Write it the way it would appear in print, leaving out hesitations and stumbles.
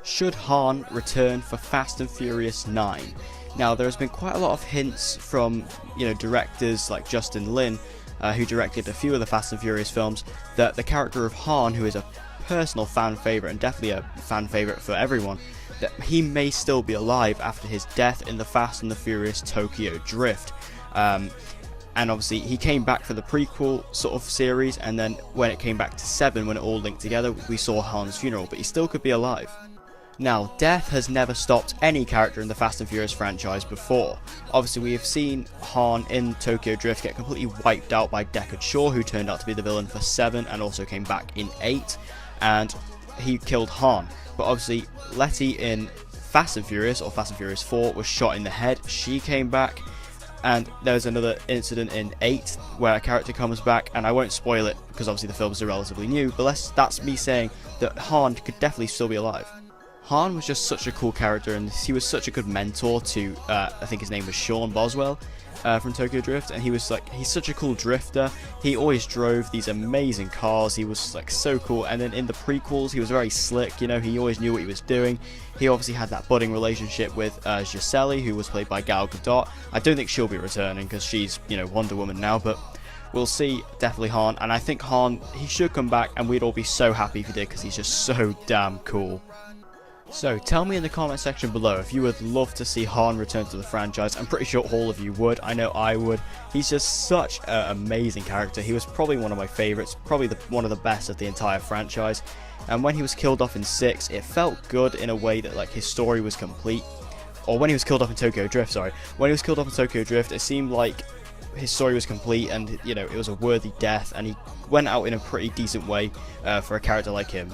Should Han return for Fast and Furious 9? Now, there has been quite a lot of hints from, directors like Justin Lin, who directed a few of the Fast and Furious films, that the character of Han, who is a personal fan favourite and definitely a fan favourite for everyone, that he may still be alive after his death in the Fast and the Furious Tokyo Drift. And obviously he came back for the prequel sort of series, and then when it came back to 7, when it all linked together, we saw Han's funeral, but he still could be alive. Now, death has never stopped any character in the Fast and Furious franchise before. Obviously, we have seen Han in Tokyo Drift get completely wiped out by Deckard Shaw, who turned out to be the villain for 7 and also came back in 8, and he killed Han. But obviously, Letty in Fast and Furious, or Fast and Furious 4, was shot in the head. She came back, and there's another incident in 8 where a character comes back, and I won't spoil it because obviously the films are relatively new, but that's me saying that Han could definitely still be alive. Han was just such a cool character, and he was such a good mentor to, I think his name was Sean Boswell from Tokyo Drift, and he's such a cool drifter. He always drove these amazing cars. He was so cool, and then in the prequels he was very slick, he always knew what he was doing. He obviously had that budding relationship with Gisele, who was played by Gal Gadot. I don't think she'll be returning because she's, Wonder Woman now, but we'll see. Definitely Han, and I think Han, he should come back, and we'd all be so happy if he did because he's just so damn cool. So tell me in the comment section below if you would love to see Han return to the franchise. I'm pretty sure all of you would. I know I would. He's just such an amazing character. He was probably one of my favourites, probably one of the best of the entire franchise. And when he was killed off in 6, it felt good in a way that his story was complete. Or when he was killed off in Tokyo Drift, sorry. When he was killed off in Tokyo Drift, it seemed like his story was complete, and it was a worthy death, and he went out in a pretty decent way for a character like him.